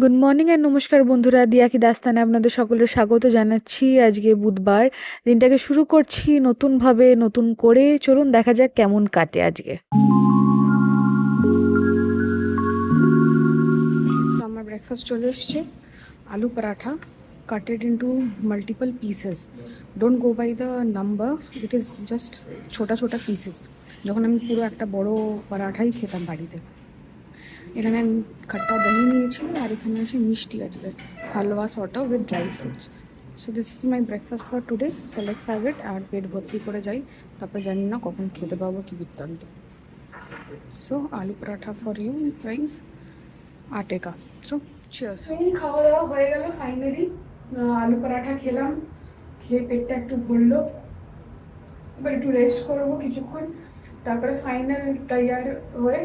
Good morning and নমস্কার বন্ধুরা, দিয়া কি দাস্তানে আপনাদের সকলের স্বাগত জানাচ্ছি। আজকে বুধবার, দিনটাকে শুরু করছি নতুনভাবে, নতুন করে। চলুন দেখা যাক কেমন কাটে আজকে। সো আমার ব্রেকফাস্ট চলে এসছে, aloo paratha, cutted into multiple pieces. Don't go by the number, it is just ছোটা ছোটা পিসেস। যখন আমি পুরো একটা বড় পরাঠাই খেতাম বাড়িতে। এখানে আমি খাট্টা দহি নিয়েছি, আর এখানে আছে মিষ্টি, আজকে halwa sort with dry fruits. So this is my breakfast for today. So let's have it. আর পেট ভর্তি করে যাই, তারপরে জানি না কখন খেতে পাবো কি বৃত্তান্ত। সো আলু পরাঠা ফর ইউ গাইস, আটে কা। So cheers. খাওয়া দাওয়া হয়ে গেল ফাইনালি। আলু পরাঠা খেলাম, খেয়ে পেটটা একটু ভরলো। এবার একটু রেস্ট করবো কিছুক্ষণ, তারপরে ফাইনাল তৈয়ার হয়ে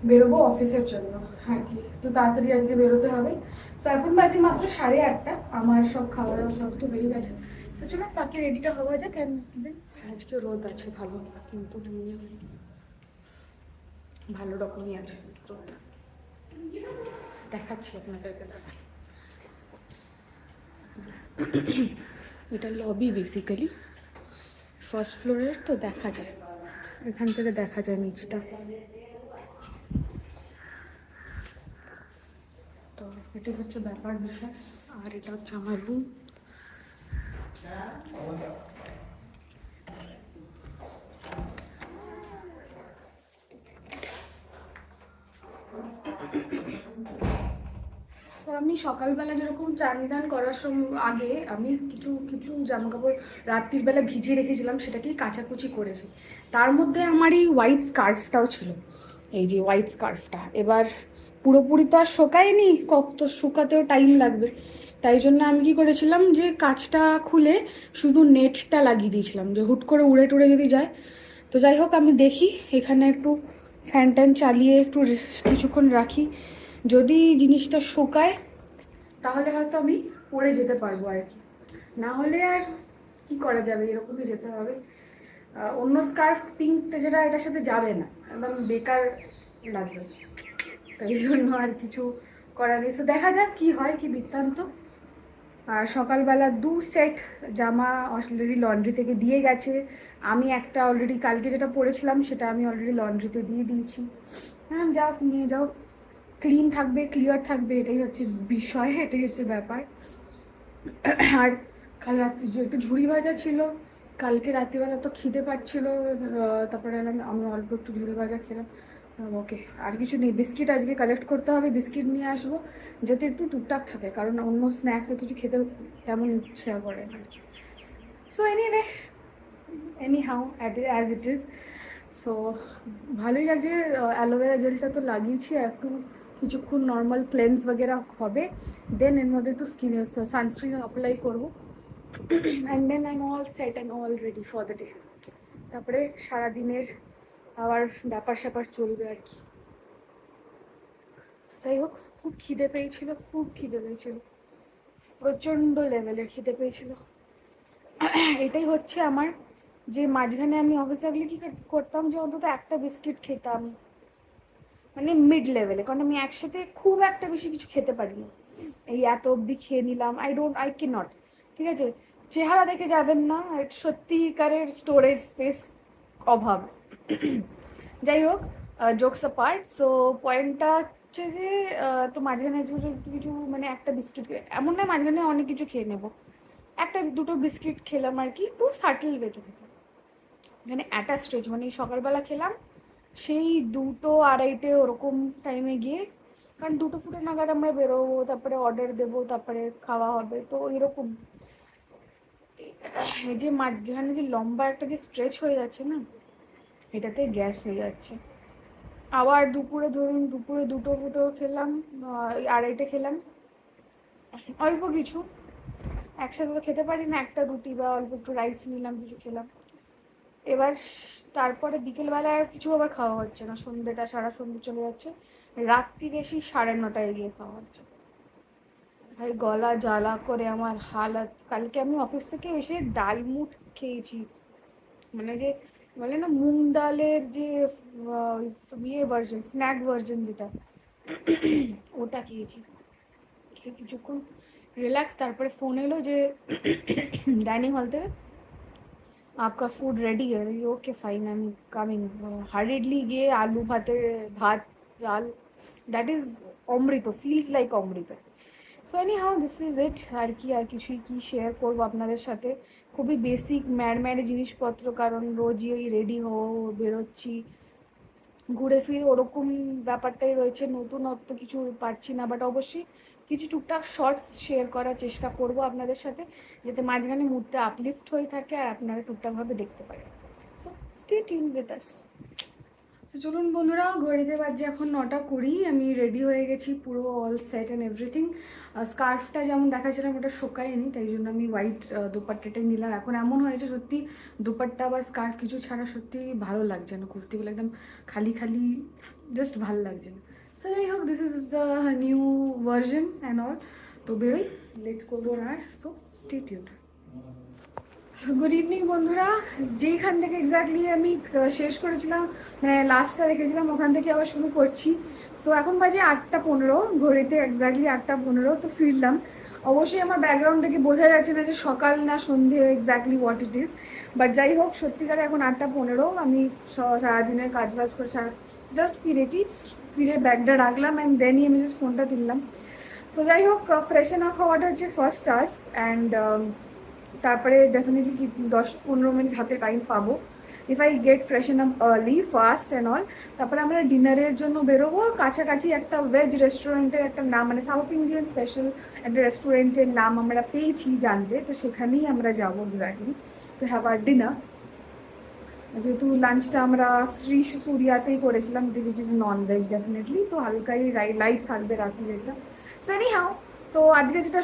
বেরোবো অফিসের জন্য। হ্যাঁ, কি একটু তাড়াতাড়ি আজকে বেরোতে হবে। সো এখন বাজে মাত্র 8:30। আমার সব খাওয়া দাওয়া সব তো বেরিয়ে গেছে। তো চলো বাকি রেডিটা হওয়া যাক। আজকে রোদ আছে ভালো, কিন্তু ভালো রকমই আছে রোদ। দেখাচ্ছি আপনাদেরকে। এটা লবি বেসিক্যালি, ফার্স্ট ফ্লোরের, তো দেখা যায়, এখান থেকে দেখা যায় নিচটা। তো এটাই হচ্ছে ব্যাপার বিষয়। আর এটা হচ্ছে আমার রুম। তো আমি সকালবেলা যেরকম চান টান করার আগে আমি কিছু কিছু জামা কাপড় রাত্রির বেলা ভিজিয়ে রেখেছিলাম, সেটাকেই কাচাকুচি করেছি। তার মধ্যে আমার এই হোয়াইট স্কার্ফটাও ছিল, এই যে হোয়াইট স্কার্ফটা। এবার পুরোপুরি তো আর শোকায়নি, কত শুকাতেও টাইম লাগবে। তাই জন্য আমি কি করেছিলাম, যে কাচটা খুলে শুধু নেটটা লাগিয়ে দিয়েছিলাম, যে হুট করে উড়ে টুড়ে যদি যায়। তো যাই হোক, আমি দেখি এখানে একটু ফ্যান ট্যান চালিয়ে একটু কিছুক্ষণ রাখি। যদি জিনিসটা শুকায় তাহলে হয়তো আমি পরে যেতে পারবো আর কি। না হলে আর কি করা যাবে, এরকমই যেতে হবে। অন্য স্কার্ফ পিঙ্কটা যেটা, এটার সাথে যাবে না, একদম বেকার লাগবে। তাই জন্য আর কিছু করার নেই। তো দেখা যাক কি হয়, কি বৃত্তান্ত। আর সকালবেলা 2 সেট জামা অলরেডি লন্ড্রি থেকে দিয়ে গেছে। আমি একটা অলরেডি কালকে যেটা পরেছিলাম সেটা আমি অলরেডি লন্ড্রিতে দিয়ে দিয়েছি। হ্যাঁ, যাও নিয়ে যাও, ক্লিন থাকবে, ক্লিয়ার থাকবে, এটাই হচ্ছে বিষয়, এটাই হচ্ছে ব্যাপার। আর কাল রাত্রি যে একটু ঝুড়ি ভাজা ছিল, কালকে রাত্রিবেলা তো খিদে পাচ্ছিল, তারপরে আমি অল্প একটু ঝুড়ি ভাজা খেলাম। ওকে, আর কিছু নেই। বিস্কিট আজকে কালেক্ট করতে হবে, বিস্কিট নিয়ে আসবো, যাতে একটু টুকটাক থাকে, কারণ অন্য স্ন্যাক্সে কিছু খেতে তেমন ইচ্ছা করে না। So anyway, any how as it is. So ভালোই লাগছে। অ্যালোভেরা জেলটা তো লাগিয়েছি, একটু কিছুক্ষণ নর্মাল ক্লেন্স বগেরা হবে, দেন এর মধ্যে একটু স্কিনে সানস্ক্রিন অ্যাপ্লাই করবো, and then I am all set and all ready for the day. তারপরে সারাদিনের আবার ব্যাপার স্যাপার চলবে আর কি। যাই হোক, খুব খিদে পেয়েছিল, খুব খিদে পেয়েছিল, প্রচণ্ড লেভেলের খিদে পেয়েছিল। এটাই হচ্ছে আমার, যে মাঝখানে আমি অফিসে গেলে কি করতাম, যে অন্তত একটা বিস্কিট খেতাম, মানে মিড লেভেলে, কারণ আমি একসাথে খুব একটা বেশি কিছু খেতে পারি না। এই এত অবধি খেয়ে নিলাম, আই কে নট। ঠিক আছে, চেহারা দেখে যাবেন না, সত্যিকারের স্টোরেজ স্পেস অভাব। যাই হোক, জোকস অ্যাপার্ট। সো পয়েন্টটা হচ্ছে যে তো মাঝখানে কিছু কিছু মানে একটা বিস্কিট, এমন নয় মাঝখানে অনেক কিছু খেয়ে নেবো, একটা দুটো বিস্কিট খেলাম আর কি, একটু সাটল বেঁচে খেতাম। মানে অ্যাট আ স্টেজ, মানে সকালবেলা খেলাম সেই 2টো 2:30 ওরকম টাইমে গিয়ে, কারণ 2টো নাগাদ আমরা বেরোবো, তারপরে অর্ডার দেবো, তারপরে খাওয়া হবে, তো এরকম। এই যে মাঝখানে যে লম্বা একটা যে স্ট্রেচ হয়ে যাচ্ছে না, এটাতে গ্যাস হয়ে যাচ্ছে। আবার দুপুরে ধরুন, দুপুরে 2টো খেলাম, 2:30 খেলাম, অল্প কিছু, একসাথে তো খেতে পারি না, একটা রুটি বা অল্প একটু রাইস নিলাম, কিছু খেলাম। এবার তারপরে বিকেলবেলা আর কিছু আবার খাওয়া হচ্ছে না, সন্ধ্যেটা সারা সন্ধ্যে চলে যাচ্ছে, রাত্রির এসে 9:30 গিয়ে খাওয়া হচ্ছে। ভাই গলা জ্বালা করে আমার হালাত। কালকে আমি অফিস থেকে এসে ডাল মুট খেয়েছি, মানে যে বলে না মুগ ডালের যে ইয়ে ভার্জন, স্ন্যাক ভার্জন যেটা, ওটা খেয়েছি। খেয়ে কিছুক্ষণ রিল্যাক্স, তারপরে ফোন এলো যে ডাইনিং হল থেকে आपका फूड रेडी है। Okay fine, I am coming. हरिडली गए आलू भाते भात ডাল, that is amrit, feels like amrit. So anyhow this is it. আর কি আর কিছুই কি শেয়ার করবো আপনাদের সাথে, খুবই বেসিক ম্যাড জিনিসপত্র, কারণ রোজই ওই রেডি হও বেরোচ্ছি ঘুরে ফিরে ওরকম ব্যাপারটাই রয়েছে, নতুনত্ব কিছু পাচ্ছি না। বাট অবশ্যই কিছু টুকটাক শর্টস শেয়ার করার চেষ্টা করব আপনাদের সাথে, যাতে মাঝখানে মুডটা আপলিফ্ট হয়ে থাকে আর আপনারা টুকটাকভাবে দেখতে পারেন। So stay tune with us. তো চলুন বন্ধুরা, ঘড়িতে বাজে এখন 9:20। আমি রেডি হয়ে গেছি, পুরো অল সেট অ্যান্ড এভরিথিং। স্কার্ফটা যেমন দেখাচ্ছিলাম ওটা শোকায়নি, তাই জন্য আমি হোয়াইট দুপাট্টাটাই নিলাম। এখন এমন হয়েছে সত্যি দুপাট্টা বা স্কার্ফ কিছু ছাড়া সত্যি ভালো লাগছে না, কুর্তিগুলো একদম খালি খালি, জাস্ট ভালো লাগছে না। সো যাই হোক, this is the new version and all. তো বেরোই, লেট করবো না আর। So stay tuned. Good evening বন্ধুরা, যেইখান থেকে এক্স্যাক্টলি আমি শেষ করেছিলাম, মানে লাস্টটা রেখেছিলাম, ওখান থেকে আবার শুরু করছি। তো এখন বাজে 8:15, ঘড়িতে এক্স্যাক্টলি 8:15। তো ফিরলাম। অবশ্যই আমার ব্যাকগ্রাউন্ড থেকে বোঝা যাচ্ছে না যে সকাল না সন্ধে exactly what it is, but যাই হোক সত্যিকারে এখন 8:15। আমি সারাদিনের কাজ বাজ করে জাস্ট ফিরেছি, ফিরে ব্যাগটা রাখলাম অ্যান্ড দেনই আমি জাস্ট ফোনটা তুললাম। সো যাই হোক, ফ্রেশন আপ হওয়াটা হচ্ছে ফার্স্ট টাস্ক, অ্যান্ড তারপরে ডেফিনেটলি 10-15 মিনিট হাতে টাইম পাবো, if I get ফ্রেশন up early fast and all. তারপরে আমরা ডিনারের জন্য বেরোবো। কাছাকাছি একটা ভেজ রেস্টুরেন্টের একটা নাম, মানে সাউথ ইন্ডিয়ান স্পেশাল একটা রেস্টুরেন্টের নাম আমরা পেয়েছি জানতে, তো সেখানেই আমরা যাবো exactly to have our dinner. যেহেতু লাঞ্চটা আমরা শ্রী সূর্যাতেই করেছিলাম, which is non veg definitely, তো হালকাই লাইট থাকবে রাত্রিটা। সো এনি হাউ, তো আজকে যেটা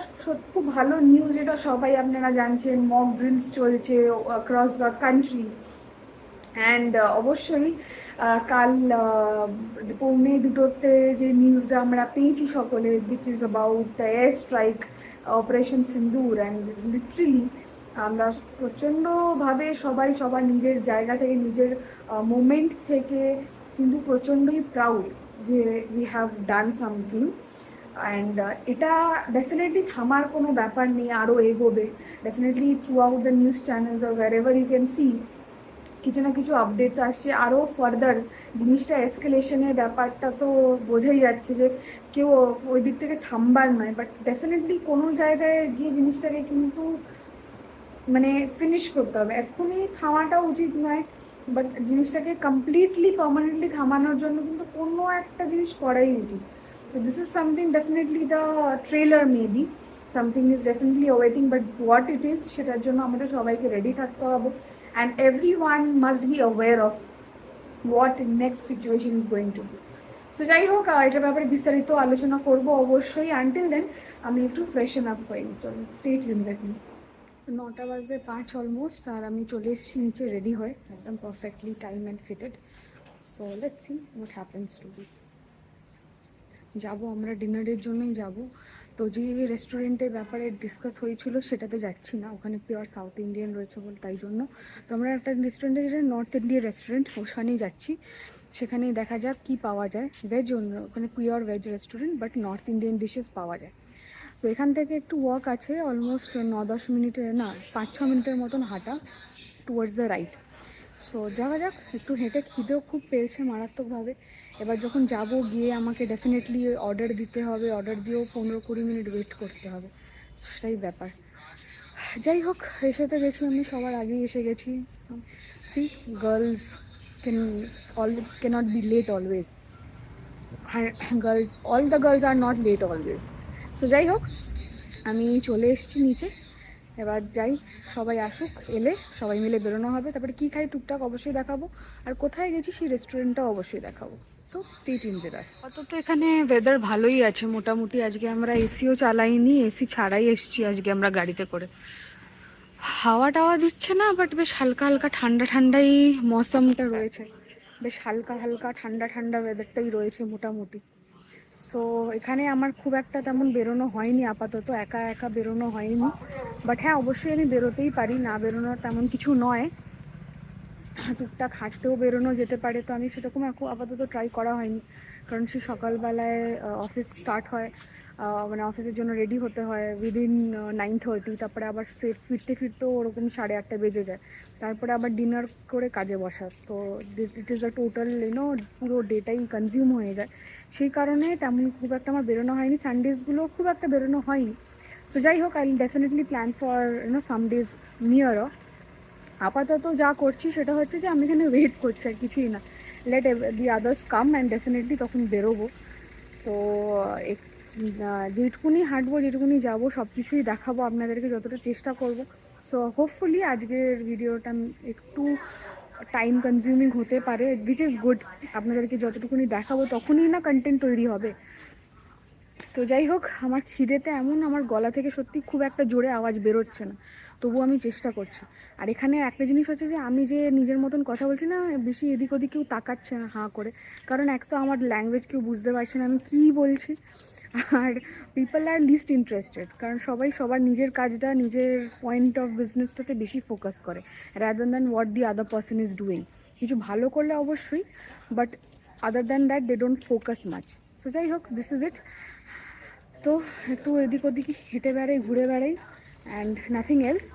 খুব ভালো নিউজ, যেটা সবাই আপনারা জানছেন, মক ড্রিলস চলছে অ্যাক্রস দ্য কান্ট্রি। অ্যান্ড অবশ্যই কাল 1:45 যে নিউজটা আমরা পেয়েছি সকলে, which is about the air strike operation Sindoor. And literally আমরা প্রচণ্ডভাবে সবাই সবার নিজের জায়গা থেকে, নিজের মোমেন্ট থেকে কিন্তু প্রচণ্ডই প্রাউড যে we have done something. And এটা ডেফিনেটলি থামার কোনো ব্যাপার নেই, আরও এগোবে definitely throughout the news channels or wherever you can see. কিছু না কিছু আপডেটস আসছে, আরও ফার্দার জিনিসটা এসকেলেশনের ব্যাপারটা তো বোঝাই যাচ্ছে যে কেউ ওই দিক থেকে থামবার নয়, বাট ডেফিনেটলি কোনো জায়গায় গিয়ে জিনিসটাকে কিন্তু মানে ফিনিশ করতে হবে। এক্ষুনি থামাটা উচিত নয়, বাট জিনিসটাকে কমপ্লিটলি পার্মানেন্টলি থামানোর জন্য কিন্তু কোনো একটা জিনিস করাই উচিত। So this is something definitely the trailer maybe, something is definitely waiting, but what it is সেটার জন্য আমাদের সবাইকে রেডি থাকতে হবে। And everyone must be aware of what next situation is going to be. So যাই হোক, এটার ব্যাপারে বিস্তারিত আলোচনা করবো অবশ্যই। আনটিল দেন আমি একটু ফ্রেশন আপ হয়ে নিই, চলুন stay tuned with me. 9:05 almost, আর আমি চলে এসেছি নিচে রেডি হয়ে, একদম perfectly time and fitted. So let's see what happens to be. যাবো আমরা ডিনারের জন্যই যাব। তো যে রেস্টুরেন্টের ব্যাপারে ডিসকাস হয়েছিল সেটাতে যাচ্ছি না, ওখানে পিওর সাউথ ইন্ডিয়ান রয়েছে বলে, তাই জন্য। তো আমরা একটা রেস্টুরেন্টে, যেটা নর্থ ইন্ডিয়ান রেস্টুরেন্ট, ওখানেই যাচ্ছি। সেখানেই দেখা যাক কি পাওয়া যায়। ভেজ অন্য, ওখানে pure veg restaurant, but north Indian dishes পাওয়া যায়। তো এখান থেকে একটু ওয়াক আছে, অলমোস্ট 9-10 মিনিটের, না 5-6 মিনিটের মতন হাঁটা টুয়ার্ডস দ্য রাইট। সো যাওয়া যাক, একটু হেঁটে, খিদেও খুব পেয়েছে মারাত্মকভাবে। এবার যখন যাব, গিয়ে আমাকে ডেফিনেটলি অর্ডার দিতে হবে, অর্ডার দিয়েও 15-20 মিনিট ওয়েট করতে হবে, সেটাই ব্যাপার। যাই হোক, এসে তো গেছি, আমি সবার আগেই এসে গেছি। See, girls cannot be late always. Girls, all the girls are not late always. So যাই হোক, আমি চলে এসেছি নিচে। এবার যাই, সবাই আসুক, এলে সবাই মিলে বেরোনো হবে। তারপরে কী খাই টুকটাক অবশ্যই দেখাবো, আর কোথায় গেছি সেই রেস্টুরেন্টটাও অবশ্যই দেখাবো। সো স্টে টিউনড উইথ আস। অত এখানে ওয়েদার ভালোই আছে মোটামুটি। আজকে আমরা এসিও চালাইনি, এসি ছাড়াই এসছি আজকে আমরা গাড়িতে করে। হাওয়া টাওয়া দিচ্ছে না, বাট বেশ হালকা হালকা ঠান্ডা ঠান্ডাই মৌসমটা রয়েছে, বেশ হালকা হালকা ঠান্ডা ঠান্ডা ওয়েদারটাই রয়েছে মোটামুটি। সো এখানে আমার খুব একটা তেমন বেরোনো হয়নি আপাতত, একা একা বেরোনো হয়নি। বাট হ্যাঁ, অবশ্যই আমি বেরোতেই পারি, না বেরোনোর তেমন কিছু নয়। টুকটাক হাঁটতেও বেরোনো যেতে পারে, তো আমি সেরকম আপাতত ট্রাই করা হয়নি, কারণ সে সকালবেলায় অফিস স্টার্ট হয় মানে অফিসের জন্য রেডি হতে হয় উইদিন 9:30, তারপরে আবার ফিরতেও ওরকম 8:30 বেজে যায়, তারপরে আবার ডিনার করে কাজে বসা। তো ইট ইজ আ টোটাল পুরো ডেটাই কনজিউম হয়ে যায়। সেই কারণে তেমন খুব একটা আমার বেরোনো হয়নি, সানডেজগুলো খুব একটা বেরোনো হয়নি। তো যাই হোক, I will definitely plan for some days নিয়ারও। আপাতত যা করছি সেটা হচ্ছে যে আমি এখানে ওয়েট করছি, আর কিছুই না। Let the others come and definitely তখন বেরোবো। তো যেটুকুনি হাঁটবো, যেটুকুনি যাবো, সব কিছুই দেখাবো আপনাদেরকে, যতটা চেষ্টা করব। সো হোপফুলি আজকের ভিডিওটা একটু টাইম কনজিউমিং হতে পারে, উইচ ইজ গুড। আপনাদেরকে যতটুকুনি দেখাবো তখনই না কন্টেন্ট তৈরি হবে। তো যাই হোক, আমার খিদেতে এমন আমার গলা থেকে সত্যি খুব একটা জোরে আওয়াজ বেরোচ্ছে না, তবু আমি চেষ্টা করছি। আর এখানে একটা জিনিস হচ্ছে যে আমি যে নিজের মতন কথা বলছি না, বেশি এদিক ওদিক কেউ তাকাচ্ছে না হাঁ করে, কারণ এক তো আমার ল্যাঙ্গুয়েজ কেউ বুঝতে পারছে না আমি কী বলছি, আর পিপল আর লিস্ট ইন্টারেস্টেড, কারণ সবাই সবার নিজের কাজটা, নিজের পয়েন্ট অফ বিজনেসটাতে বেশি ফোকাস করে rather than what the other person is doing. কিছু ভালো করলে অবশ্যই, but other than that they don't focus much. So যাই হোক, দিস ইজ ইট। তো একটু এদিক ওদিক হেঁটে বেড়াই, ঘুরে বেড়াই, and nothing else,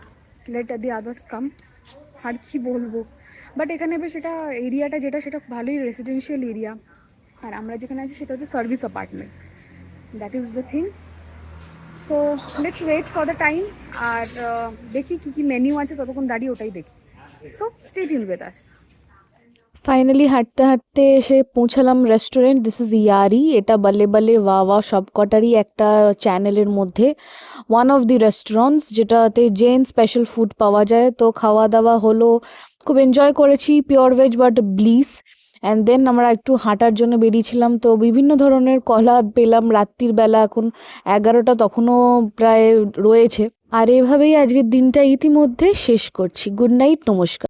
let the others come. আর কি বলবো, বাট এখানে বেশ এটা এরিয়াটা যেটা, সেটা ভালোই রেসিডেন্সিয়াল এরিয়া, আর আমরা যেখানে আছি সেটা হচ্ছে service apartment, that is the thing. So let's wait for the time, আর দেখি কী কী মেনিউ আছে, ততক্ষণ দাঁড়িয়ে ওটাই দেখি। So stay tuned with us. Finally হাঁটতে হাঁটতে এসে পৌঁছালাম রেস্টুরেন্ট। This is ইয়ারি। এটা বালে বালে ওয়া সবকটারই একটা চ্যানেলের মধ্যে ওয়ান অফ দি রেস্টুরেন্টস, যেটাতে জেন স্পেশাল ফুড পাওয়া যায়। তো খাওয়া দাওয়া হলো, খুব এনজয় করেছি, pure veg but bliss. And then আমরা একটু হাঁটার জন্য বেরিয়েছিলাম। তো বিভিন্ন ধরনের কলা পেলাম রাত্রির বেলা, এখন 11টা তখনও প্রায় রয়েছে। আর এভাবেই আজকের দিনটা ইতিমধ্যে শেষ করছি। গুড নাইট, নমস্কার।